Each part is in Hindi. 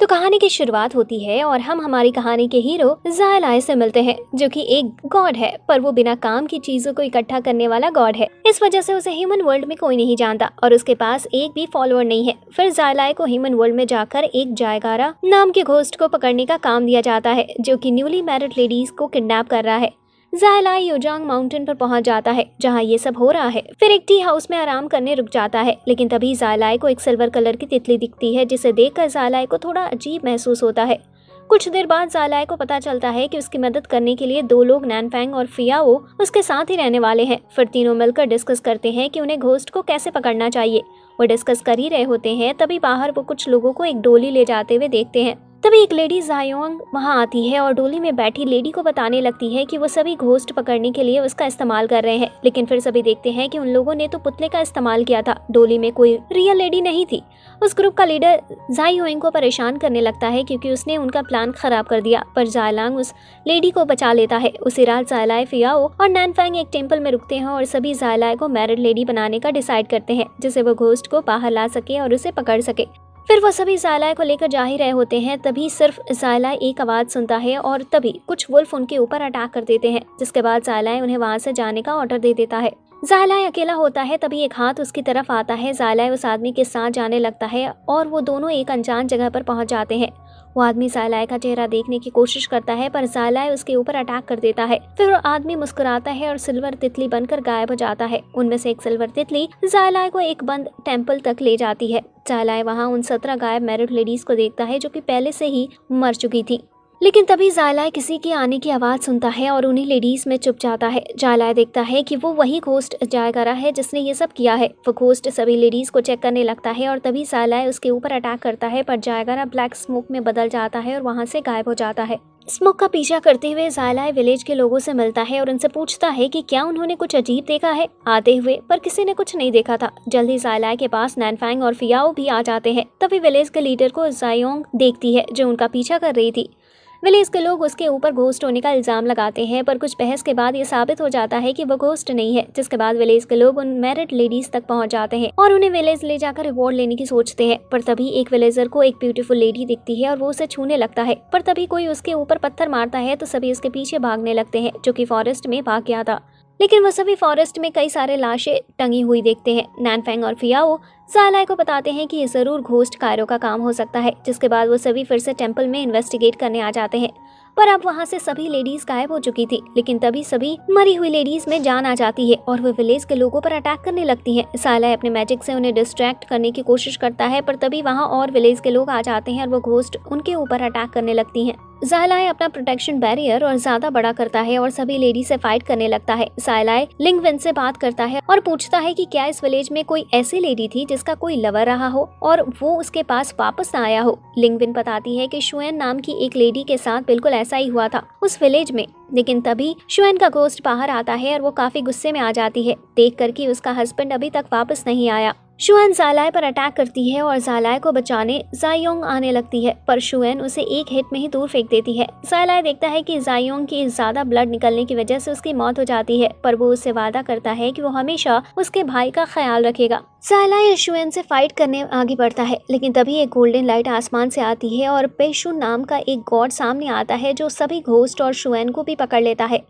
तो कहानी की शुरुआत होती है और हम हमारी कहानी के हीरो ज़ायलाए से मिलते हैं, जो कि एक गॉड है, पर वो बिना काम की चीजों को इकट्ठा करने वाला गॉड है। इस वजह से उसे ह्यूमन वर्ल्ड में कोई नहीं जानता और उसके पास एक भी फॉलोअर नहीं है। फिर ज़ायलाए को ह्यूमन वर्ल्ड में जाकर एक जायगारा नाम के घोस्ट को पकड़ने का काम दिया जाता है, जो कि न्यूली मैरिड लेडीज को किडनैप कर रहा है। ज़ायलाए योजांग माउंटेन पर पहुंच जाता है, जहां ये सब हो रहा है। फिर एक टी हाउस में आराम करने रुक जाता है, लेकिन तभी ज़ायलाए को एक सिल्वर कलर की तितली दिखती है, जिसे देखकर ज़ायलाए को थोड़ा अजीब महसूस होता है। कुछ देर बाद ज़ायलाए को पता चलता है कि उसकी मदद करने के लिए दो लोग नैनफैंग और फियाओ उसके साथ ही रहने वाले हैं। फिर तीनों मिलकर डिस्कस करते हैं कि उन्हें घोस्ट को कैसे पकड़ना चाहिए। वो डिस्कस कर ही रहे होते हैं, तभी बाहर वो कुछ लोगों को एक डोली ले जाते हुए देखते हैं। तभी एक लेडी ज़ायोंग वहां आती है और डोली में बैठी लेडी को बताने लगती है कि वो सभी घोस्ट पकड़ने के लिए उसका इस्तेमाल कर रहे हैं। लेकिन फिर सभी देखते हैं कि उन लोगों ने तो पुतले का इस्तेमाल किया था, डोली में कोई रियल लेडी नहीं थी। उस ग्रुप का लीडर ज़ायोंग को परेशान करने लगता है, क्योंकि उसने उनका प्लान खराब कर दिया, पर ज़ायलांग उस लेडी को बचा लेता है। उसी रात ज़ायलाए, फियाओ और नैनफैंग एक टेम्पल में रुकते हैं और सभी ज़ायलाए को मैरिड लेडी बनाने का डिसाइड करते हैं, जिससे वो घोस्ट को बाहर ला सके और उसे पकड़ सके। फिर वो सभी ज़ायलाए को लेकर जा ही रहे होते हैं, तभी सिर्फ ज़ायलाए एक आवाज़ सुनता है और तभी कुछ वुल्फ उनके ऊपर अटैक कर देते हैं, जिसके बाद ज़ायलाए उन्हें वहां से जाने का ऑर्डर दे देता है। ज़ायलाए अकेला होता है, तभी एक हाथ उसकी तरफ आता है। ज़ायलाए उस आदमी के साथ जाने लगता है और वो दोनों एक अनजान जगह पर पहुंच जाते हैं। वो आदमी ज़ायलाए का चेहरा देखने की कोशिश करता है, पर ज़ायलाए उसके ऊपर अटैक कर देता है। फिर वो आदमी मुस्कुराता है और सिल्वर तितली बनकर गायब हो जाता है। उनमें से एक सिल्वर तितली ज़ायलाए को एक बंद टेम्पल तक ले जाती है। ज़ायलाए वहां उन 17 गायब मैरिड लेडीज को देखता है, जो कि पहले से ही मर चुकी थी। लेकिन तभी ज़ायलाए किसी के आने की आवाज़ सुनता है और उन्हीं लेडीज में चुप जाता है। ज़ायलाए देखता है कि वो वही घोस्ट जायगारा है जिसने ये सब किया है। वो घोस्ट सभी लेडीज को चेक करने लगता है और तभी ज़ायलाए उसके ऊपर अटैक करता है, पर जायगारा ब्लैक स्मोक में बदल जाता है और वहां से गायब हो जाता है। स्मोक का पीछा करते हुए ज़ायलाए विलेज के लोगों से मिलता है और उनसे पूछता है कि क्या उन्होंने कुछ अजीब देखा है आते हुए, पर किसी ने कुछ नहीं देखा था। जल्दी ज़ायलाए के पास नैनफैंग और फियाओ भी आ जाते हैं। तभी विलेज के लीडर को ज़ायोंग देखती है, जो उनका पीछा कर रही थी। विलेज के लोग उसके ऊपर घोस्ट होने का इल्जाम लगाते हैं, पर कुछ बहस के बाद ये साबित हो जाता है कि वो घोस्ट नहीं है। जिसके बाद विलेज के लोग उन मैरिड लेडीज तक पहुंच जाते हैं और उन्हें विलेज ले जाकर रिवॉर्ड लेने की सोचते हैं। पर तभी एक विलेजर को एक ब्यूटीफुल लेडी दिखती है और वो उसे छूने लगता है, पर तभी कोई उसके ऊपर पत्थर मारता है, तो सभी उसके पीछे भागने लगते हैं, जो कि फॉरेस्ट में भाग गया था। लेकिन वो सभी फॉरेस्ट में कई सारे लाशें टंगी हुई देखते हैं। नैनफैंग और फियाओ ज़ायलाए को बताते हैं कि ये जरूर घोस्ट कायरो का काम हो सकता है। जिसके बाद वो सभी फिर से टेम्पल में इन्वेस्टिगेट करने आ जाते हैं, पर अब वहां से सभी लेडीज गायब हो चुकी थी। लेकिन तभी सभी मरी हुई लेडीज में जान आ जाती है और वो विलेज के लोगों पर अटैक करने लगती हैं। ज़ायलाए अपने मैजिक से उन्हें डिस्ट्रैक्ट करने की कोशिश करता है, पर तभी वहां और विलेज के लोग आ जाते हैं और वो घोस्ट उनके ऊपर अटैक करने लगती हैं। ज़ायलाए अपना प्रोटेक्शन बैरियर और ज्यादा बड़ा करता है और सभी लेडी से फाइट करने लगता है। ज़ायलाए लिंगविन से बात करता है और पूछता है कि क्या इस विलेज में कोई ऐसी लेडी थी जिसका कोई लवर रहा हो और वो उसके पास वापस ना आया हो। लिंगविन बताती है कि शुएन नाम की एक लेडी के साथ बिल्कुल ऐसा ही हुआ था उस विलेज में। लेकिन तभी शुएन का घोस्ट बाहर आता है और वो काफी गुस्से में आ जाती है, देखकर कि उसका हस्बैंड अभी तक वापस नहीं आया। शुएन ज़ायलाए पर अटैक करती है और ज़ायलाए को बचाने ज़ायोंग आने लगती है, पर शुएन उसे एक हिट में ही दूर फेंक देती है। ज़ायलाए देखता है कि ज़ायोंग की ज्यादा ब्लड निकलने की वजह से उसकी मौत हो जाती है, पर वो उससे वादा करता है कि वो हमेशा उसके भाई का ख्याल रखेगा। ज़ायलाए शुएन से फाइट करने आगे बढ़ता है, लेकिन तभी एक गोल्डन लाइट आसमान से आती है और पेशुन नाम का एक गॉड सामने आता है, जो सभी घोस्ट और शुएन को भी पकड़ लेता है।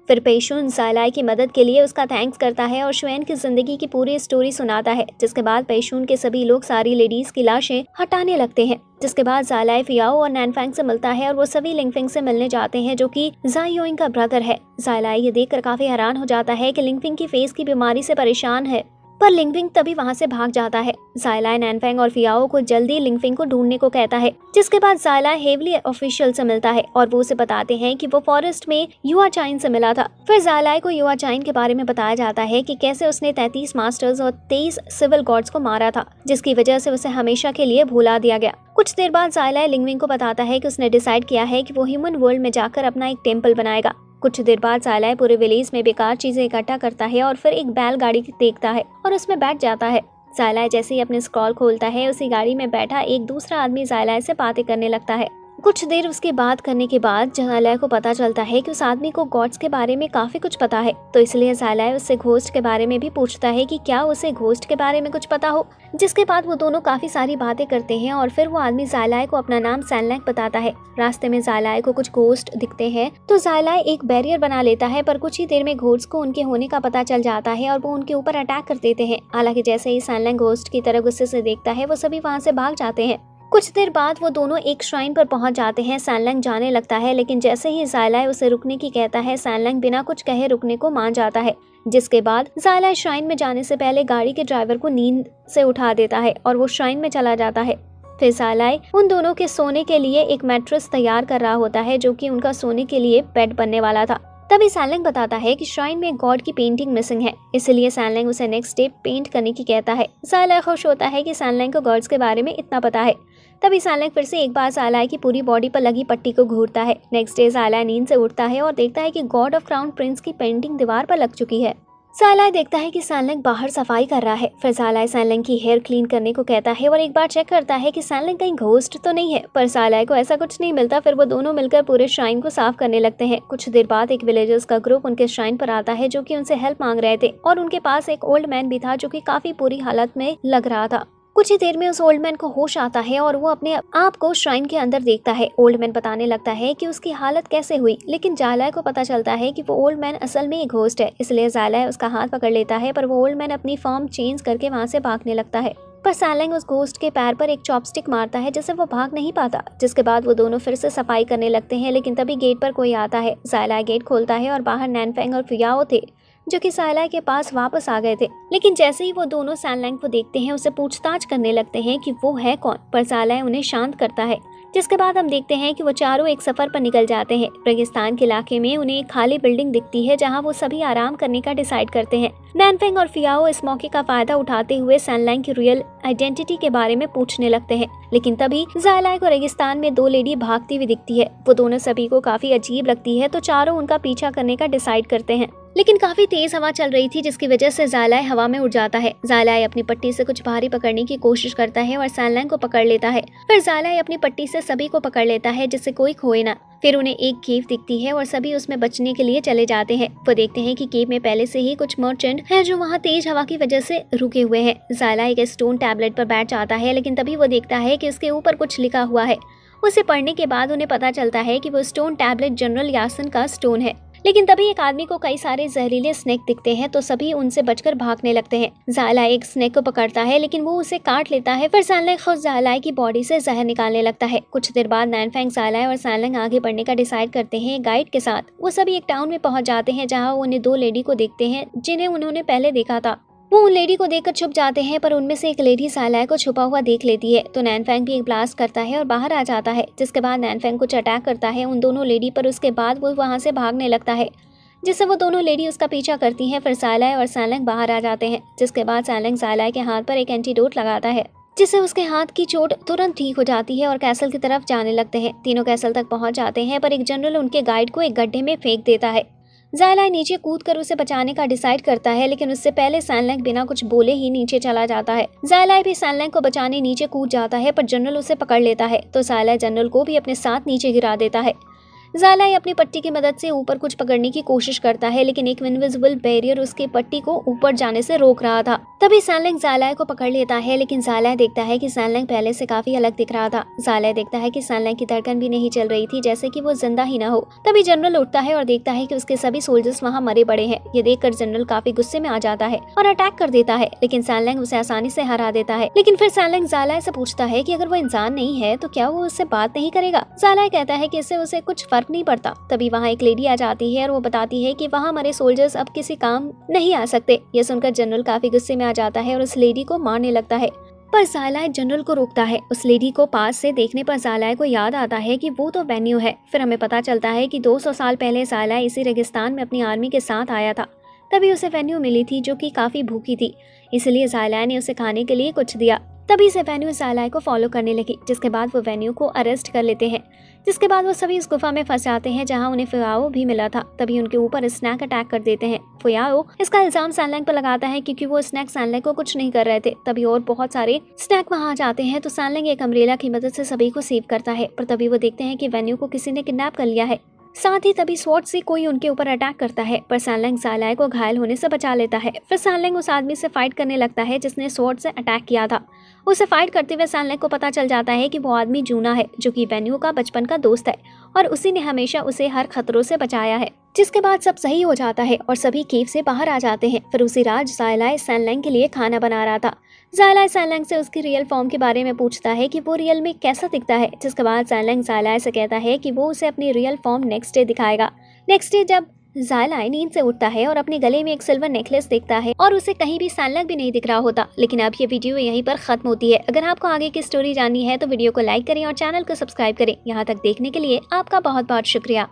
फिर पेशुन ज़ायलाए की मदद के लिए उसका थैंक्स करता है और शुएन की जिंदगी की पूरी स्टोरी सुनाता है। जिसके बाद पेशुन के सभी लोग सारी लेडीज की लाशें हटाने लगते हैं। जिसके बाद ज़ायलाए फियाओ और नैनफैंग से मिलता है और वो सभी लिंगफिंग से मिलने जाते हैं, जो कि ज़ायोंग का ब्रदर है। ज़ायलाए ये देखकर काफी हैरान हो जाता है कि लिंगफिंग की फेस की बीमारी से परेशान है, पर लिंगफिंग तभी वहां से भाग जाता है। ज़ायलाए नैनफैंग और फियाओ को जल्दी लिंगफिंग को ढूंढने को कहता है। जिसके बाद ज़ायलाए हेवली ऑफिशियल से मिलता है और वो उसे बताते हैं कि वो फॉरेस्ट में युआ चाइन से मिला था। फिर ज़ायलाए को युआ चाइन के बारे में बताया जाता है कि कैसे उसने 33 मास्टर्स और 23 सिविल गॉड्स को मारा था, जिसकी वजह से उसे हमेशा के लिए भुला दिया गया। कुछ देर बाद ज़ायलाए लिंगफिंग को बताता है कि उसने डिसाइड किया है कि वो ह्यूमन वर्ल्ड में जाकर अपना एक टेम्पल बनाएगा। कुछ देर बाद ज़ायलाए पूरे विलेज में बेकार चीजें इकट्ठा करता है और फिर एक बैलगाड़ी देखता है और उसमें बैठ जाता है। ज़ायलाए जैसे ही अपने स्क्रॉल खोलता है, उसी गाड़ी में बैठा एक दूसरा आदमी ज़ायलाए से बातें करने लगता है। कुछ देर उसकी बात करने के बाद ज़ायला को पता चलता है कि उस आदमी को गॉड्स के बारे में काफी कुछ पता है, तो इसलिए ज़ायला उससे घोस्ट के बारे में भी पूछता है कि क्या उसे घोस्ट के बारे में कुछ पता हो। जिसके बाद वो दोनों काफी सारी बातें करते हैं और फिर वो आदमी ज़ायला को अपना नाम सैनलैंग बताता है। रास्ते में ज़ायला को कुछ घोस्ट दिखते हैं तो ज़ायला एक बैरियर बना लेता है, पर कुछ ही देर में घोस्ट को उनके होने का पता चल जाता है और वो उनके ऊपर अटैक कर देते हैं। हालांकि जैसे ही सैनलैंग घोस्ट की तरह गुस्से से देखता है वो सभी वहाँ से भाग जाते हैं। कुछ देर बाद वो दोनों एक श्राइन पर पहुंच जाते हैं। सैनलैंग जाने लगता है, लेकिन जैसे ही ज़ायला उसे रुकने की कहता है, सैनलैंग बिना कुछ कहे रुकने को मान जाता है। जिसके बाद ज़ायला श्राइन में जाने से पहले गाड़ी के ड्राइवर को नींद से उठा देता है और वो श्राइन में चला जाता है। फिर ज़ायला उन दोनों के सोने के लिए एक मैट्रेस तैयार कर रहा होता है, जो कि उनका सोने के लिए बेड बनने वाला था। तभी सैनलैंग बताता है कि श्राइन में गॉड की पेंटिंग मिसिंग है, इसलिए सैनलैंग उसे नेक्स्ट डे पेंट करने की कहता है। ज़ायला खुश होता है कि सैनलैंग को गॉड्स के बारे में इतना पता है। तभी सैनलैंग फिर से एक बार ज़ायला की पूरी बॉडी पर लगी पट्टी को घूरता है। नेक्स्ट डे ज़ायला नींद से उठता है और देखता है कि गॉड ऑफ क्राउन प्रिंस की पेंटिंग दीवार पर लग चुकी है। ज़ायला देखता है कि सैनलैंग बाहर सफाई कर रहा है। फिर ज़ायला सैनलैंग की हेयर क्लीन करने को कहता है और एक बार चेक करता है कि सैनलैंग कहीं घोस्ट तो नहीं है, पर ज़ायला को ऐसा कुछ नहीं मिलता। फिर वो दोनों मिलकर पूरे श्राइन को साफ करने लगते हैं। कुछ देर बाद एक विलेजर्स का ग्रुप उनके श्राइन पर आता है, जो कि उनसे हेल्प मांग रहे थे, और उनके पास एक ओल्ड मैन भी था जो कि काफी बुरी हालत में लग रहा था। कुछ ही देर में उस ओल्ड मैन को होश आता है और वो अपने आप को श्राइन के अंदर देखता है। ओल्ड मैन बताने लगता है कि उसकी हालत कैसे हुई, लेकिन ज़ायला को पता चलता है कि वो ओल्ड मैन असल में एक घोस्ट है। इसलिए ज़ायला उसका हाथ पकड़ लेता है, पर वो ओल्ड मैन अपनी फॉर्म चेंज करके वहाँ से भागने लगता है। पर सैनलैंग उस घोस्ट के पैर पर एक चॉपस्टिक मारता है, जिससे वो भाग नहीं पाता। जिसके बाद वो दोनों फिर से सफाई करने लगते हैं, लेकिन तभी गेट पर कोई आता है। ज़ायला गेट खोलता है और बाहर नैनफेंग और फियाओ थे, जो कि ज़ायला के पास वापस आ गए थे। लेकिन जैसे ही वो दोनों सैनलैंग को देखते हैं, उसे पूछताछ करने लगते हैं कि वो है कौन, पर ज़ायला उन्हें शांत करता है। जिसके बाद हम देखते हैं कि वो चारों एक सफर पर निकल जाते हैं। रेगिस्तान के इलाके में उन्हें एक खाली बिल्डिंग दिखती है, जहां वो सभी आराम करने का डिसाइड करते हैं। नैनफेंग और फियाओ इस मौके का फायदा उठाते हुए सैनलैंग की रियल आइडेंटिटी के बारे में पूछने लगते हैं। लेकिन तभी ज़ायला को रेगिस्तान में दो लेडी भागती हुई दिखती है। वो दोनों सभी को काफी अजीब लगती है, तो चारों उनका पीछा करने का डिसाइड करते हैं। लेकिन काफी तेज हवा चल रही थी, जिसकी वजह से ज़ायला हवा में उड़ जाता है। ज़ायला अपनी पट्टी से कुछ भारी पकड़ने की कोशिश करता है और सैनलैंग को पकड़ लेता है। फिर ज़ायला अपनी पट्टी से सभी को पकड़ लेता है, जिससे कोई खोए ना। फिर उन्हें एक केव दिखती है और सभी उसमें बचने के लिए चले जाते हैं। वो देखते हैं कि केव में पहले से ही कुछ मर्चेंट है जो वहाँ तेज हवा की वजह से रुके हुए हैं। ज़ायला एक स्टोन टैबलेट पर बैठ जाता है, लेकिन तभी वो देखता है कि उसके ऊपर कुछ लिखा हुआ है। उसे पढ़ने के बाद उन्हें पता चलता है कि वो स्टोन टैबलेट जनरल यासन का स्टोन है। लेकिन तभी एक आदमी को कई सारे जहरीले स्नेक दिखते हैं, तो सभी उनसे बचकर भागने लगते हैं। ज़ायला एक स्नेक को पकड़ता है, लेकिन वो उसे काट लेता है। फिर सैनलैंग खुद ज़ायला की बॉडी से जहर निकालने लगता है। कुछ देर बाद नैनफेंग, ज़ायला और सैनलैंग आगे बढ़ने का डिसाइड करते हैं गाइड के साथ। वो सभी एक टाउन में पहुंच जाते हैं, जहाँ वो उन्हें दो लेडी को देखते हैं जिन्हें उन्होंने पहले देखा था। वो उन लेडी को देखकर छुप जाते हैं, पर उनमें से एक लेडी ज़ायला को छुपा हुआ देख लेती है, तो नैनफेंग भी एक ब्लास्ट करता है और बाहर आ जाता है। जिसके बाद नैनफेंग कुछ अटैक करता है उन दोनों लेडी पर। उसके बाद वो वहाँ से भागने लगता है, जिससे वो दोनों लेडी उसका पीछा करती हैं। फिर ज़ायला और सैनलैंग बाहर आ जाते हैं। जिसके बाद सैनलैंग ज़ायला के हाथ पर एक एंटीडोट लगाता है, जिससे उसके हाथ की चोट तुरंत ठीक हो जाती है और कैसल की तरफ जाने लगते हैं। तीनों कैसल तक पहुंच जाते हैं, पर एक जनरल उनके गाइड को एक गड्ढे में फेंक देता है। ज़ायला नीचे कूदकर उसे बचाने का डिसाइड करता है, लेकिन उससे पहले सैनलैंग बिना कुछ बोले ही नीचे चला जाता है। ज़ायला भी सैनलैंग को बचाने नीचे कूद जाता है, पर जनरल उसे पकड़ लेता है, तो ज़ायला जनरल को भी अपने साथ नीचे गिरा देता है। ज़ायला अपनी पट्टी की मदद से ऊपर कुछ पकड़ने की कोशिश करता है, लेकिन एक इनविजिबल बैरियर उसकी पट्टी को ऊपर जाने से रोक रहा था। तभी सैनलैंग ज़ायला को पकड़ लेता है, लेकिन ज़ायला देखता है कि सैनलैंग पहले से काफी अलग दिख रहा था। ज़ायला देखता है कि सैनलैंग की धड़कन भी नहीं चल रही थी, जैसे कि वो जिंदा ही ना हो। तभी जनरल उठता है और देखता है कि उसके सभी सोल्जर्स वहाँ मरे पड़े हैं। ये देखकर जनरल काफी गुस्से में आ जाता है और अटैक कर देता है, लेकिन सैनलैंग उसे आसानी से हरा देता है। लेकिन फिर सैनलैंग ज़ायला से पूछता है कि अगर वो इंसान नहीं है तो क्या वो उससे बात नहीं करेगा। ज़ायला कहता है कि इससे उसे कुछ फर्क नहीं पड़ता। तभी वहाँ एक लेडी आ जाती है और वो बताती है कि वहाँ हमारे सोल्जर्स अब किसी काम नहीं आ सकते। ये सुनकर जनरल काफी गुस्से में आ जाता है और उस लेडी को मारने लगता है, पर ज़ायला जनरल को रोकता है। उस लेडी को पास से देखने पर ज़ायला को याद आता है कि वो तो वेन्यू है। फिर हमें पता चलता है कि 200 साल पहले ज़ायला इसी रेगिस्तान में अपनी आर्मी के साथ आया था। तभी उसे वेन्यू मिली थी, जो कि काफी भूखी थी, इसलिए ज़ायला ने उसे खाने के लिए कुछ दिया। तभी से वेन्यू ज़ायलाई को फॉलो करने लगी, जिसके बाद वो वेन्यू को अरेस्ट कर लेते हैं। जिसके बाद वो सभी इस गुफा में फंस जाते हैं जहाँ उन्हें फुयाओ भी मिला था। तभी उनके ऊपर स्नैक अटैक कर देते हैं। फुयाओ इसका इल्जाम सैनलैंग पर लगाता है क्योंकि वो स्नैक सैनलैंग को कुछ नहीं कर रहे थे। तभी और बहुत सारे स्नैक वहाँ आ जाते हैं तो सैनलैंग एक अम्ब्रेला की मदद से सभी को सेव करता है, पर तभी वो देखते हैं कि वेन्यू को किसी ने किडनैप कर लिया है। साथ ही तभी स्वॉर्ड से कोई उनके ऊपर अटैक करता है, पर सैनलैंग ज़ायलाई को घायल होने से बचा लेता है। फिर सैनलैंग उस आदमी से फाइट करने लगता है जिसने स्वॉर्ड से अटैक किया था। उसे फाइट करते हुए सैनलैंग को पता चल जाता है कि वो आदमी जूना है, जो कि वेन्यू का बचपन का दोस्त है और उसी ने हमेशा उसे हर खतरों से बचाया है। जिसके बाद सब सही हो जाता है और सभी केव से बाहर आ जाते हैं। फिर उसी राज ज़ायलाई सैनलैंग के लिए खाना बना रहा था। ज़ायलाई सैनलैंग से उसकी रियल फॉर्म के बारे में पूछता है कि वो रियल में कैसा दिखता है, जिसके बाद सैनलैंग ज़ायलाई से कहता है कि वो उसे अपनी रियल फॉर्म नेक्स्ट डे दिखाएगा। नेक्स्ट डे जब ज़ायलाई नींद से उठता है और अपने गले में एक सिल्वर नेकलेस देखता है और उसे कहीं भी सैनलैंग भी नहीं दिख रहा होता। लेकिन अब ये वीडियो यहीं पर खत्म होती है। अगर आपको आगे की स्टोरी जाननी है तो वीडियो को लाइक करें और चैनल को सब्सक्राइब करें। यहाँ तक देखने के लिए आपका बहुत बहुत शुक्रिया।